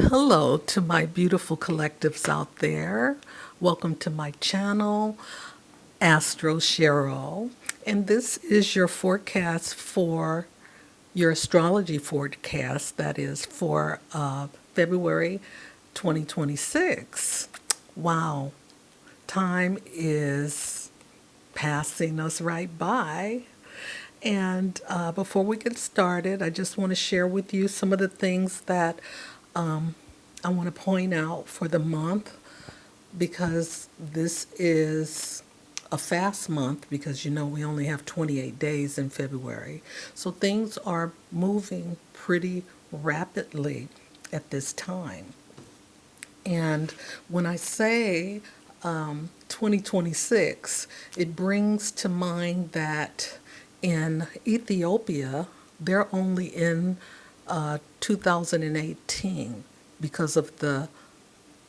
Hello to my beautiful collectives out there. Welcome to my channel, Astro Cheryl. And this is your forecast for your astrology forecast, that is for February 2026. Wow, time is passing us right by. And before we get started, I just want to share with you some of the things that I want to point out for the month because this is a fast month because we only have 28 days in February. So things are moving pretty rapidly at this time. And when I say 2026, it brings to mind that in Ethiopia, they're only in 2018 because of the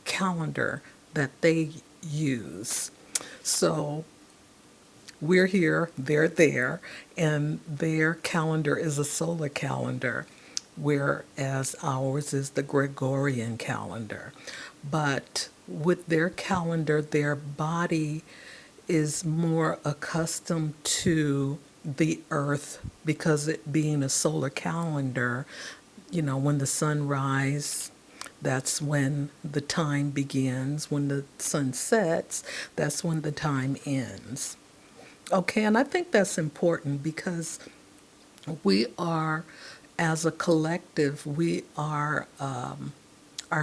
calendar that they use. So we're here, they're there, and their calendar is a solar calendar, whereas ours is the Gregorian calendar. But with their calendar, their body is more accustomed to the earth because it being a solar calendar, when the sun rises, that's when the time begins. When the sun sets, that's when the time ends. Okay, and I think that's important because we are, as a collective, our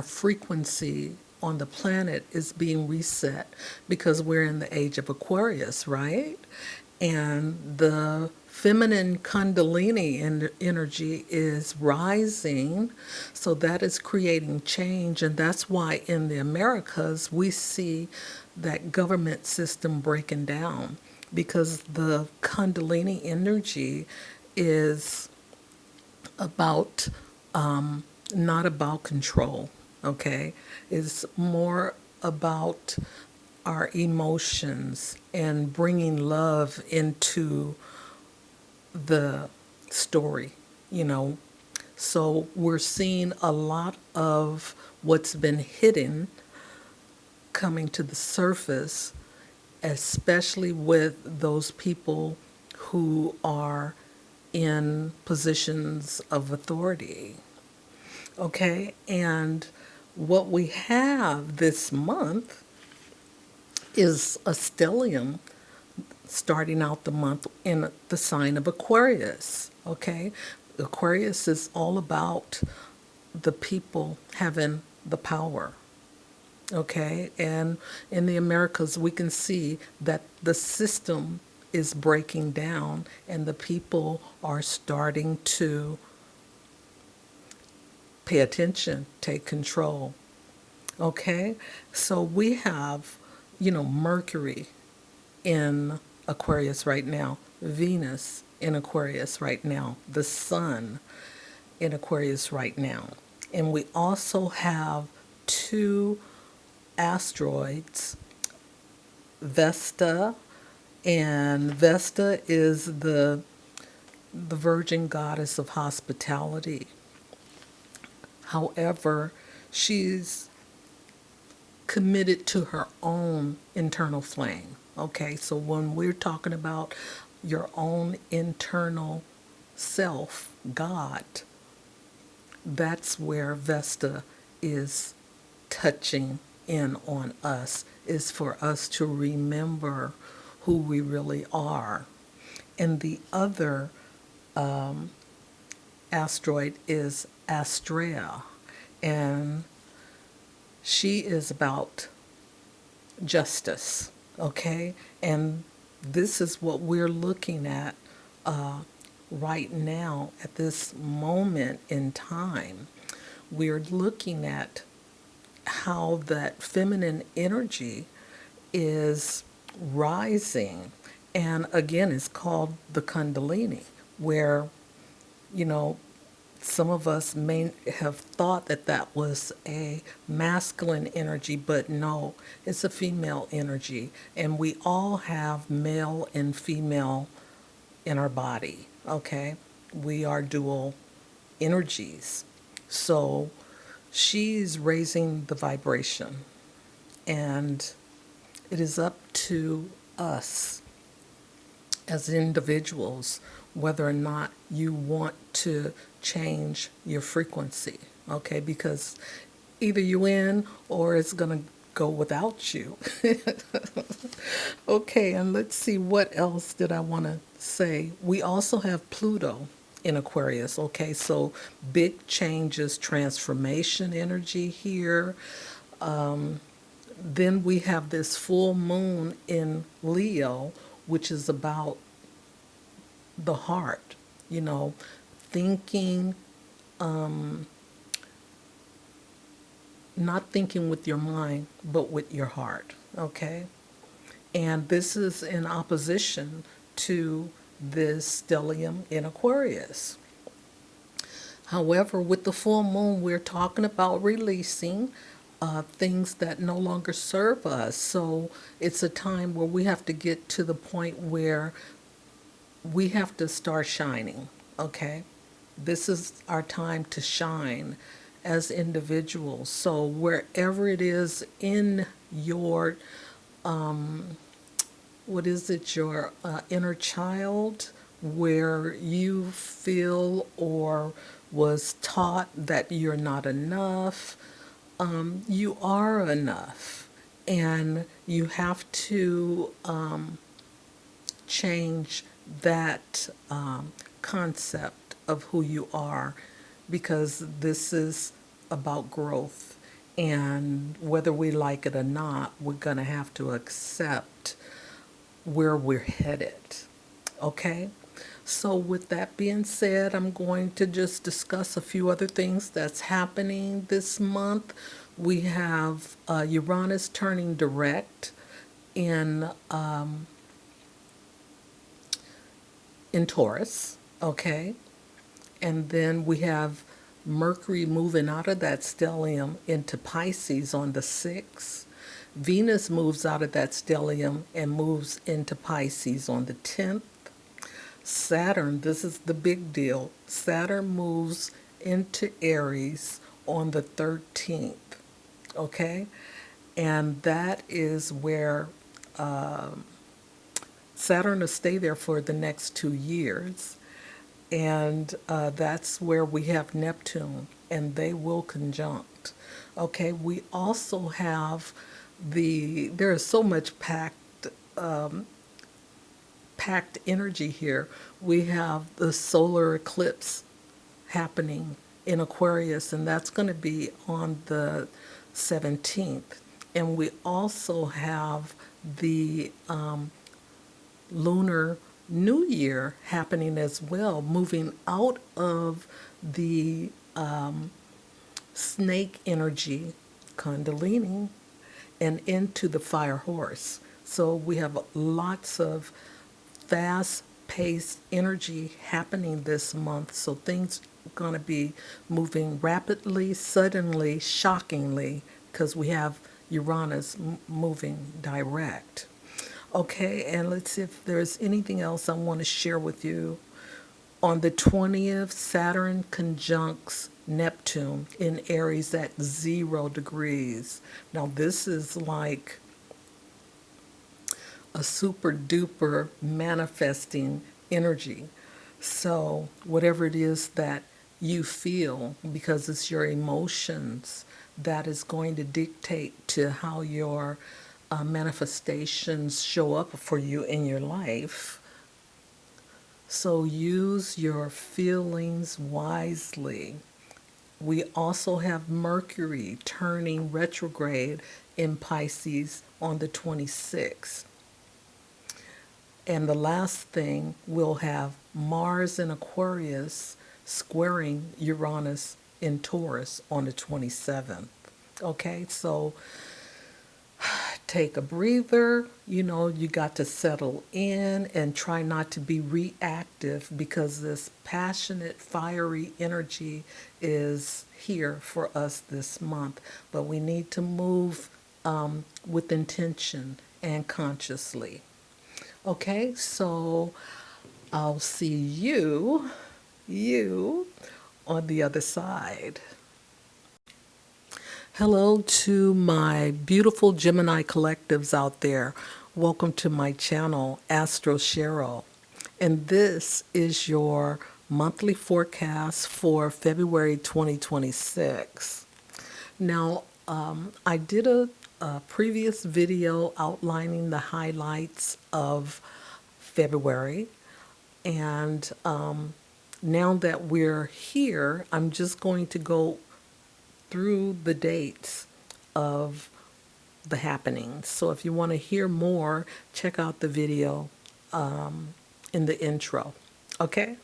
frequency on the planet is being reset because we're in the age of Aquarius, right? And the feminine Kundalini energy is rising, so that is creating change, and that's why in the Americas we see that government system breaking down because the Kundalini energy is about not about control, okay? It's more about our emotions and bringing love into the story, you know. So we're seeing a lot of what's been hidden coming to the surface, especially with those people who are in positions of authority. Okay, and what we have this month is a stellium starting out the month in the sign of Aquarius. Okay, Aquarius is all about the people having the power. Okay, and in the Americas, we can see that the system is breaking down and the people are starting to pay attention, take control. Okay, so we have, Mercury in Aquarius right now, Venus in Aquarius right now, the Sun in Aquarius right now. And we also have two asteroids, Vesta, and Vesta is the virgin goddess of hospitality. However, she's committed to her own internal flame. Okay, so when we're talking about your own internal self, God, that's where Vesta is touching in on us, is for us to remember who we really are. And the other asteroid is Astrea, and she is about justice, okay? And this is what we're looking at right now at this moment in time. We're looking at how that feminine energy is rising. And again, it's called the Kundalini, where, you know, some of us may have thought that that was a masculine energy, but no, it's a female energy. And we all have male and female in our body, okay? We are dual energies. So she's raising the vibration, and it is up to us as individuals whether or not you want to change your frequency, okay? Because either you in or it's going to go without you. Okay, and let's see what else did I want to say. We also have Pluto in Aquarius, okay? So big changes, transformation energy here. Then we have this full moon in Leo, which is about the heart, you know, thinking, not thinking with your mind, but with your heart, okay? And this is in opposition to this stellium in Aquarius. However, with the full moon, we're talking about releasing things that no longer serve us. So it's a time where we have to get to the point where we have to start shining, okay? This is our time to shine as individuals. So wherever it is in your, what is it, your inner child, where you feel or was taught that you're not enough, you are enough. And you have to change that concept of who you are, because this is about growth. And whether we like it or not, we're going to have to accept where we're headed. Okay? So, with that being said, I'm going to just discuss a few other things that's happening this month. We have Uranus turning direct in in Taurus, okay? And then we have Mercury moving out of that stellium into Pisces on the 6th. Venus moves out of that stellium and moves into Pisces on the 10th. Saturn, this is the big deal. Saturn moves into Aries on the 13th, okay? And that is where Saturn will stay there for the next 2 years. And that's where we have Neptune, and they will conjunct. Okay, we also have there is so much packed energy here. We have the solar eclipse happening in Aquarius, and that's going to be on the 17th. And we also have the lunar new year happening as well, moving out of the snake energy, Kundalini, and into the fire horse. So we have lots of fast paced energy happening this month. So things are going to be moving rapidly, suddenly, shockingly, because we have Uranus moving direct. Okay, and let's see if there's anything else I want to share with you. On the 20th, Saturn conjuncts Neptune in Aries at 0 degrees. Now, this is like a super duper manifesting energy. So, whatever it is that you feel, because it's your emotions that is going to dictate to how your manifestations show up for you in your life. So use your feelings wisely. We also have Mercury turning retrograde in Pisces on the 26th. And the last thing, we'll have Mars in Aquarius squaring Uranus in Taurus on the 27th. Okay, so take a breather. You know, you got to settle in and try not to be reactive, because this passionate, fiery energy is here for us this month. But we need to move with intention and consciously. Okay, so I'll see you on the other side. Hello to my beautiful Gemini collectives out there. Welcome to my channel, Astro. And this is your monthly forecast for February 2026. Now, I did a previous video outlining the highlights of February. And now that we're here, I'm just going to go through the dates of the happenings. So if you want to hear more, check out the video in the intro. Okay?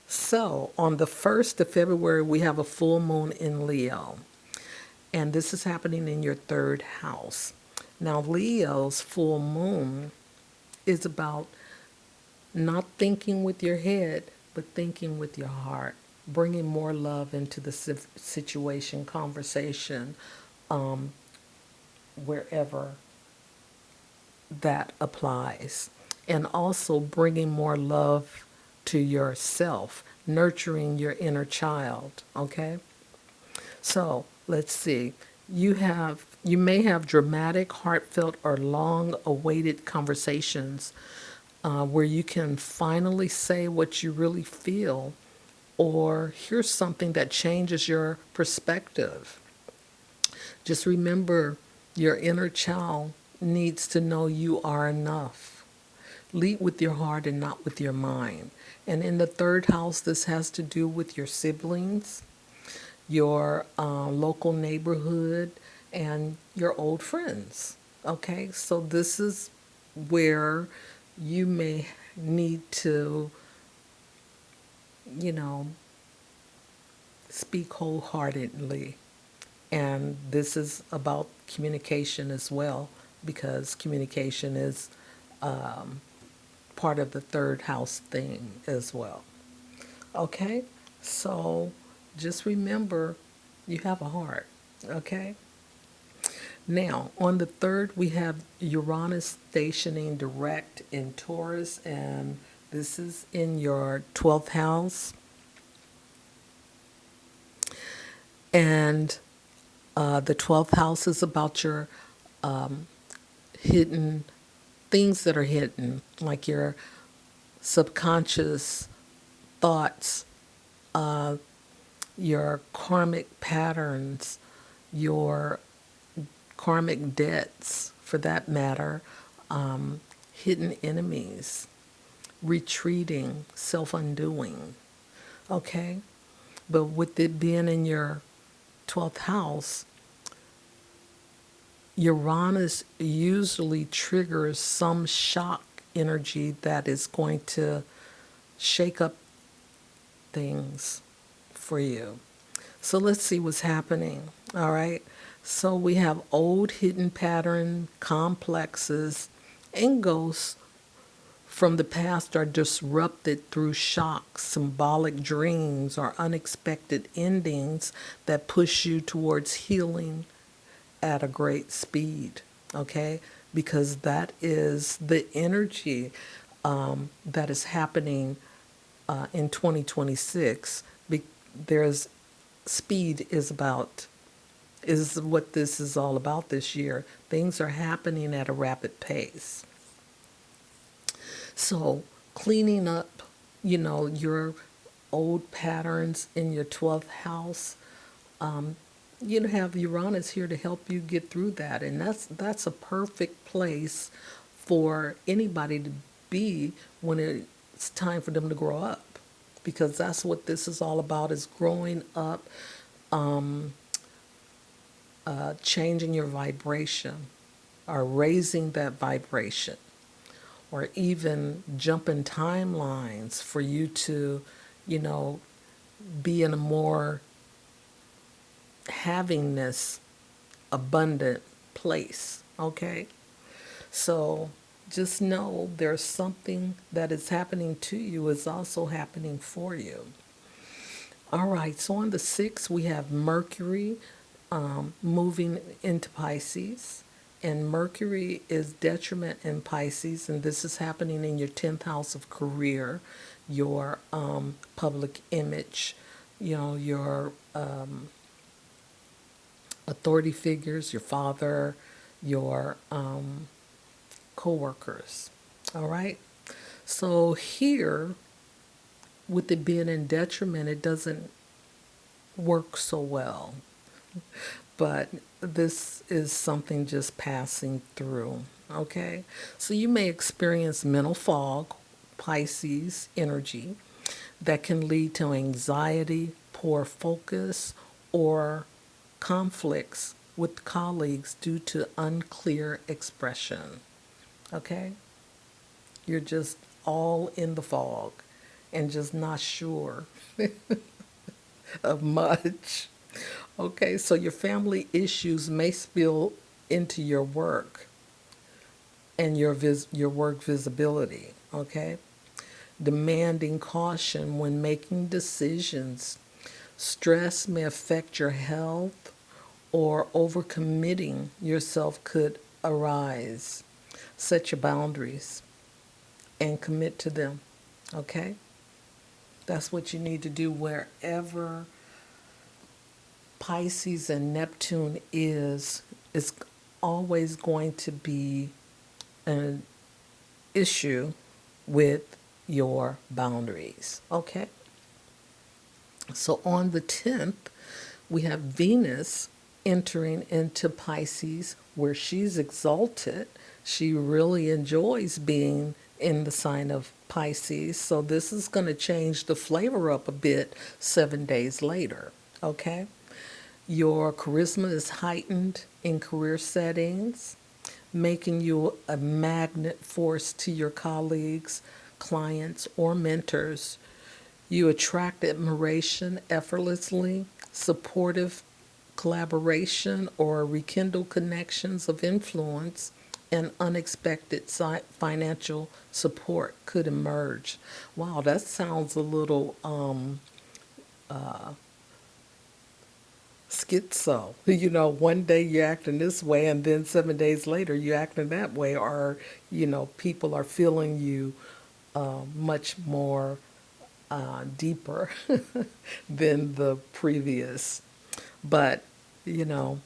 So on the 1st of February, we have a full moon in Leo. And this is happening in your third house. Now, Leo's full moon is about not thinking with your head, but thinking with your heart, bringing more love into the situation, conversation, wherever that applies. And also bringing more love to yourself, nurturing your inner child, okay? So let's see. You may have dramatic, heartfelt, or long-awaited conversations where you can finally say what you really feel or hear something that changes your perspective. Just remember, your inner child needs to know you are enough. Lead with your heart and not with your mind. And in the third house, this has to do with your siblings, your local neighborhood, and your old friends. Okay, so this is where you may need to, you know, speak wholeheartedly. And this is about communication as well, because communication is part of the third house thing as well. Okay, so just remember you have a heart. Okay. Now, on the 3rd, we have Uranus stationing direct in Taurus, and this is in your 12th house. And the 12th house is about your hidden things that are hidden, like your subconscious thoughts, your karmic patterns, your karmic debts, for that matter, hidden enemies, retreating, self-undoing. Okay? But with it being in your 12th house, Uranus usually triggers some shock energy that is going to shake up things for you. So let's see what's happening. All right. So we have old hidden pattern complexes and ghosts from the past are disrupted through shocks, symbolic dreams, or unexpected endings that push you towards healing at a great speed. Okay? Because that is the energy that is happening in 2026. There's speed is what this is all about this year. Things are happening at a rapid pace. So cleaning up, your old patterns in your 12th house, you have Uranus here to help you get through that. And that's a perfect place for anybody to be when it's time for them to grow up. Because that's what this is all about, is growing up, changing your vibration or raising that vibration, or even jumping timelines for you to, be in a more havingness, abundant place. Okay? So just know there's something that is happening to you is also happening for you. All right, so on the 6th, we have Mercury moving into Pisces. And Mercury is detriment in Pisces, and this is happening in your 10th house of career, your public image, your authority figures, your father, your co-workers. All right. So here, with it being in detriment, it doesn't work so well. But this is something just passing through. Okay. So you may experience mental fog, Pisces energy, that can lead to anxiety, poor focus, or conflicts with colleagues due to unclear expression. Okay? You're just all in the fog and just not sure of much. Okay, so your family issues may spill into your work and your work visibility. Okay? Demanding caution when making decisions. Stress may affect your health, or overcommitting yourself could arise. Set your boundaries and commit to them. Okay? That's what you need to do wherever Pisces and Neptune is. It's always going to be an issue with your boundaries. Okay? So on the 10th, we have Venus entering into Pisces where she's exalted. She really enjoys being in the sign of Pisces. So this is going to change the flavor up a bit 7 days later. Okay? Your charisma is heightened in career settings, making you a magnet force to your colleagues, clients, or mentors. You attract admiration effortlessly, supportive collaboration or rekindle connections of influence, and unexpected financial support could emerge. Wow, that sounds a little schizo. You know, one day you're acting this way, and then 7 days later you're acting that way, or, people are feeling you much more deeper than the previous. But, you know,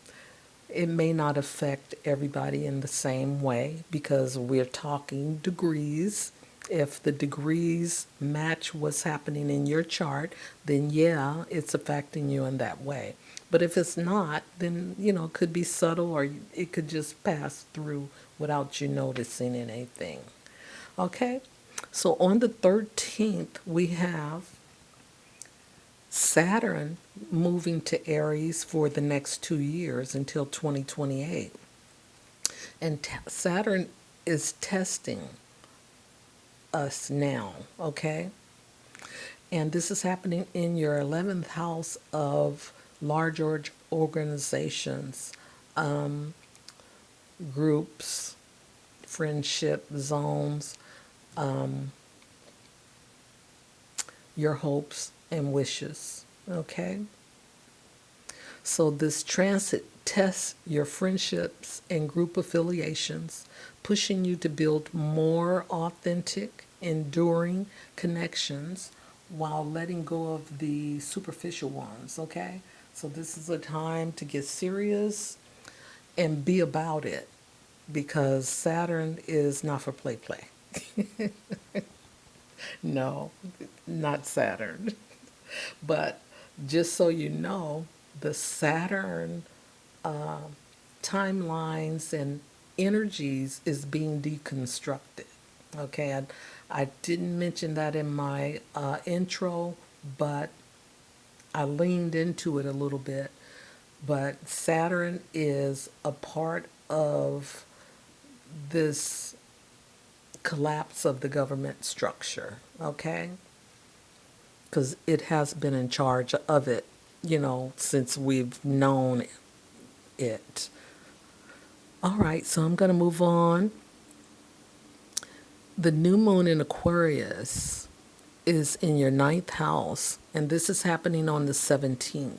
it may not affect everybody in the same way because we're talking degrees. If the degrees match what's happening in your chart, then yeah, it's affecting you in that way. But if it's not, then, it could be subtle or it could just pass through without you noticing anything. Okay? So on the 13th, we have Saturn moving to Aries for the next 2 years until 2028. And Saturn is testing us now, okay? And this is happening in your 11th house of large organizations, groups, friendship zones, your hopes and wishes, okay? So this transit tests your friendships and group affiliations, pushing you to build more authentic, enduring connections while letting go of the superficial ones, okay? So this is a time to get serious and be about it because Saturn is not for play play. No, not Saturn. But just so you know, the Saturn timelines and energies is being deconstructed. Okay, I didn't mention that in my intro, but I leaned into it a little bit. But Saturn is a part of this collapse of the government structure, okay? Because it has been in charge of it, since we've known it. All right, so I'm going to move on. The new moon in Aquarius is in your ninth house, and this is happening on the 17th.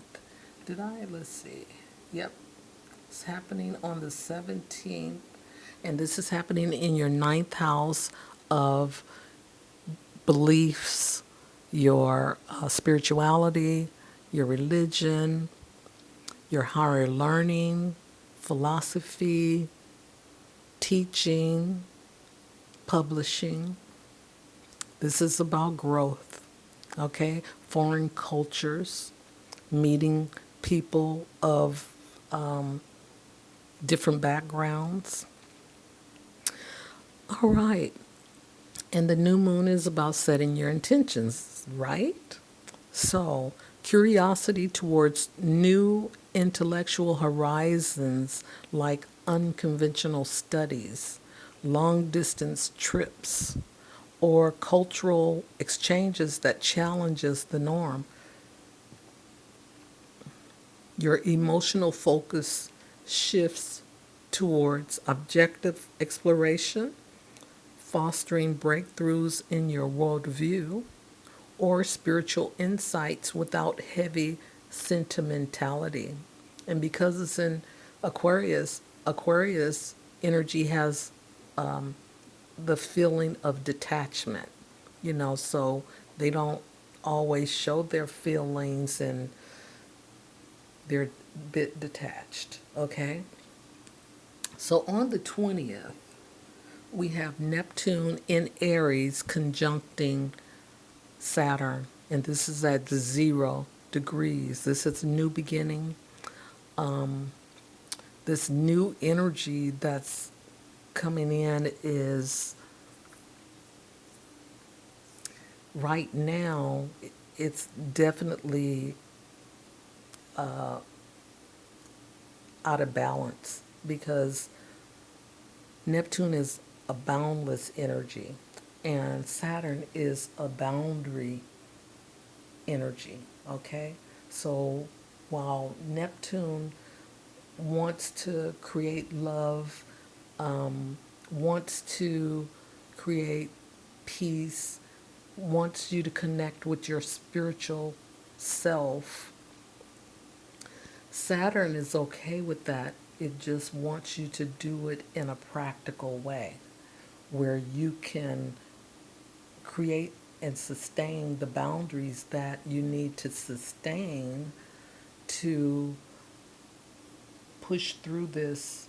Let's see. Yep, it's happening on the 17th, and this is happening in your ninth house of beliefs, your spirituality, your religion, your higher learning, philosophy, teaching, publishing. This is about growth, okay? Foreign cultures, meeting people of different backgrounds. All right. And the new moon is about setting your intentions, right? So, curiosity towards new intellectual horizons like unconventional studies, long distance trips, or cultural exchanges that challenges the norm. Your emotional focus shifts towards objective exploration, fostering breakthroughs in your worldview, or spiritual insights without heavy sentimentality. And because it's in Aquarius, Aquarius energy has the feeling of detachment, so they don't always show their feelings and they're a bit detached, okay? So on the 20th, we have Neptune in Aries conjuncting Saturn, and this is at 0 degrees. This is a new beginning. This new energy that's coming in is right now, it's definitely out of balance because Neptune is a boundless energy and Saturn is a boundary energy, okay? So while Neptune wants to create love, wants to create peace, wants you to connect with your spiritual self, Saturn is okay with that. It just wants you to do it in a practical way where you can create and sustain the boundaries that you need to sustain to push through this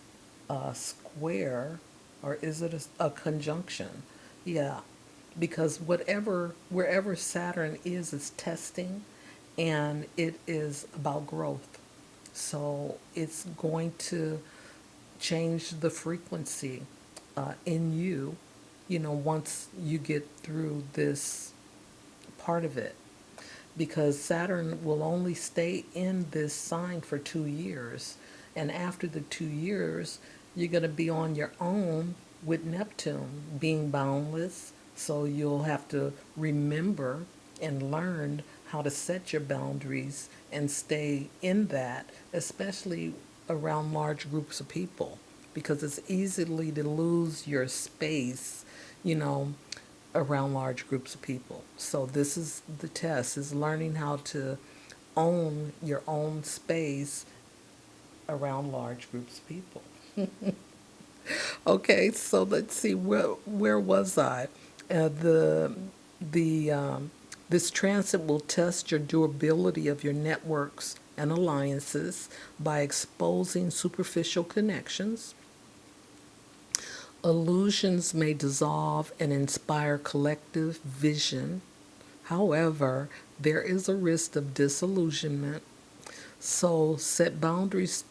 square, or is it a conjunction? Yeah, because wherever Saturn is testing, and it is about growth. So it's going to change the frequency in you, once you get through this part of it. Because Saturn will only stay in this sign for 2 years. And after the 2 years, you're going to be on your own with Neptune being boundless. So you'll have to remember and learn how to set your boundaries and stay in that, especially around large groups of people, because it's easily to lose your space, you know, around large groups of people. So this is the test, is learning how to own your own space around large groups of people. Okay, so let's see, where was I? The this transit will test your durability of your networks and alliances by exposing superficial connections. Illusions may dissolve and inspire collective vision. However, there is a risk of disillusionment. So set boundaries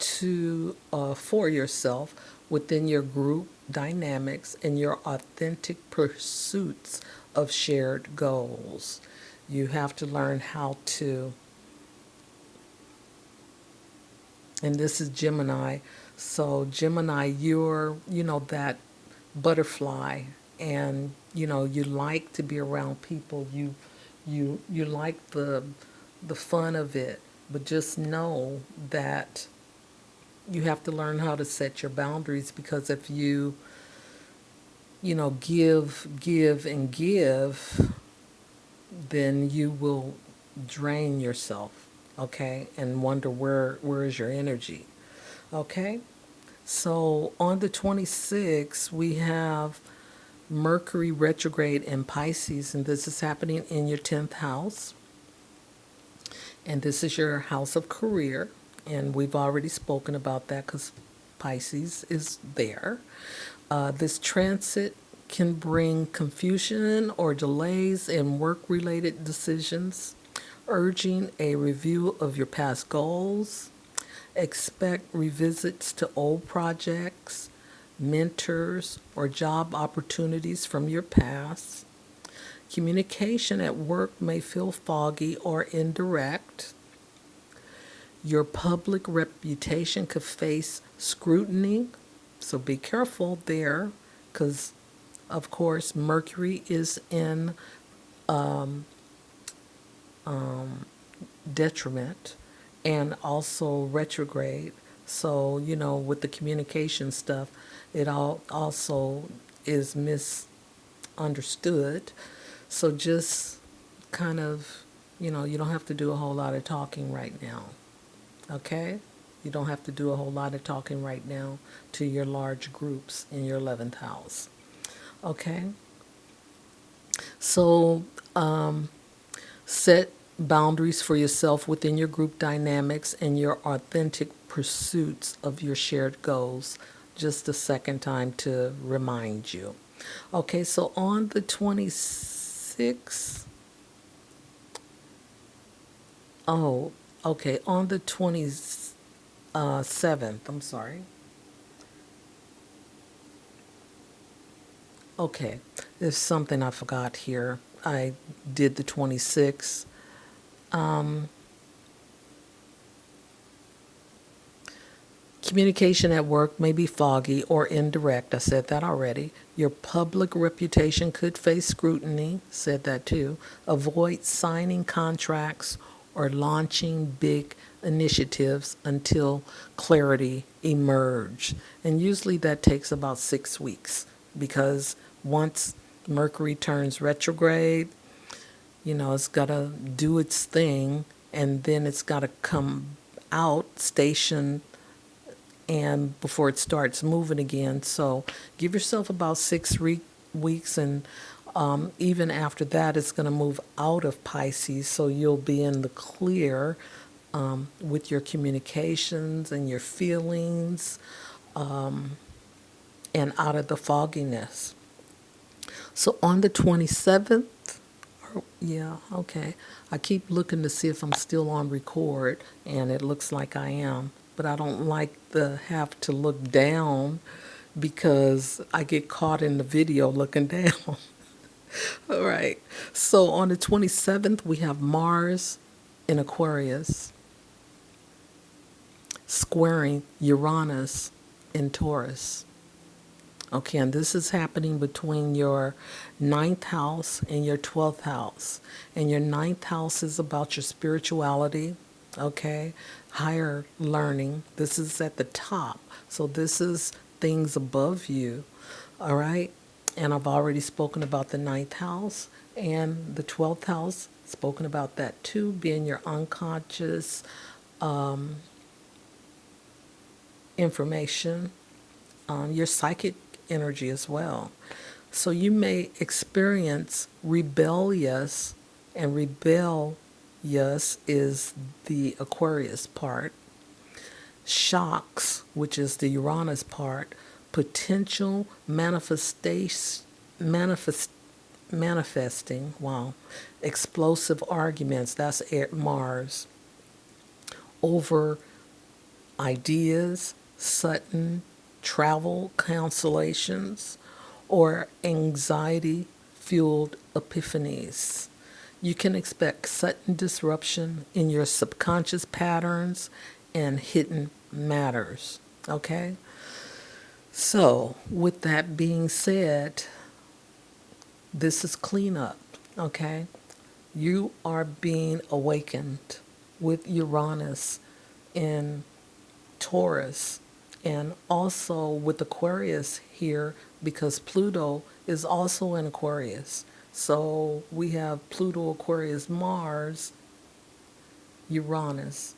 for yourself within your group dynamics and your authentic pursuits of shared goals. You have to learn how to, and this is Gemini. So Gemini, you're, that butterfly, and you like to be around people. You like the fun of it, but just know that you have to learn how to set your boundaries, because if give and give, then you will drain yourself, okay, and wonder where is your energy, okay? So on the 26th, we have Mercury retrograde in Pisces, and this is happening in your 10th house. And this is your house of career. And we've already spoken about that because Pisces is there. This transit can bring confusion or delays in work related decisions, urging a review of your past goals. Expect revisits to old projects, mentors, or job opportunities from your past. Communication at work may feel foggy or indirect. Your public reputation could face scrutiny, so be careful there because, of course, Mercury is in detriment and also retrograde. So, with the communication stuff, it all also is misunderstood. So just kind of, you don't have to do a whole lot of talking right now. Okay? You don't have to do a whole lot of talking right now to your large groups in your 11th house. Okay? So, set boundaries for yourself within your group dynamics and your authentic pursuits of your shared goals. Just a second time to remind you. Okay, so on the 26th, oh, okay, on the 27th, I'm sorry. Okay, there's something I forgot here. I did the 26th. Communication at work may be foggy or indirect. I said that already. Your public reputation could face scrutiny. Said that too. Avoid signing contracts or launching big initiatives until clarity emerge. And usually that takes about 6 weeks because once Mercury turns retrograde, it's got to do its thing and then it's got to come out, station, and before it starts moving again. So give yourself about 6 weeks, and even after that, it's going to move out of Pisces, so you'll be in the clear with your communications and your feelings and out of the fogginess. So on the 27th, yeah, okay. I keep looking to see if I'm still on record, and it looks like I am. But I don't like to have to look down because I get caught in the video looking down. All right. So on the 27th, we have Mars in Aquarius squaring Uranus in Taurus. Okay, and this is happening between your ninth house and your 12th house. And your ninth house is about your spirituality, okay? Higher learning. This is at the top. So this is things above you, all right? And I've already spoken about the ninth house and the 12th house, spoken about that too, being your unconscious information, your psychic energy as well. So you may experience rebellious, and rebellious is the Aquarius part, shocks, which is the Uranus part, potential manifesting, wow, explosive arguments, that's Mars, over ideas, sudden travel cancellations, or anxiety fueled epiphanies. You can expect sudden disruption in your subconscious patterns and hidden matters. Okay? So, with that being said, this is cleanup. Okay? You are being awakened with Uranus in Taurus and also with Aquarius here because Pluto is also in Aquarius. So we have Pluto, Aquarius, Mars, Uranus,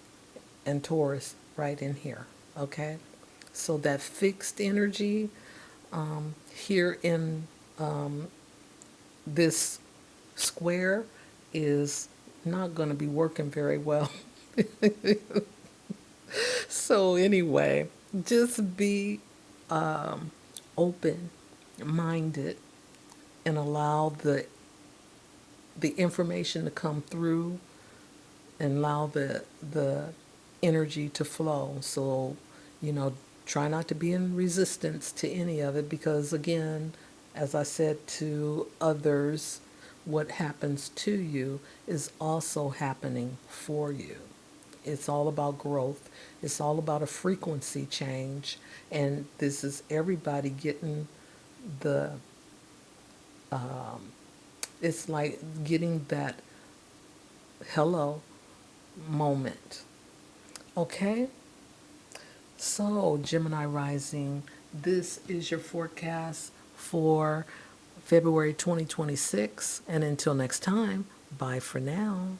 and Taurus right in here. Okay? So that fixed energy here in this square is not going to be working very well. So anyway, just be open minded and allow the information to come through and allow the energy to flow. So, you know, try not to be in resistance to any of it because again, as I said to others, what happens to you is also happening for you. It's all about growth. It's all about a frequency change. And this is everybody getting the, it's like getting that hello moment. Okay? So, Gemini rising, this is your forecast for February 2026. And until next time, bye for now.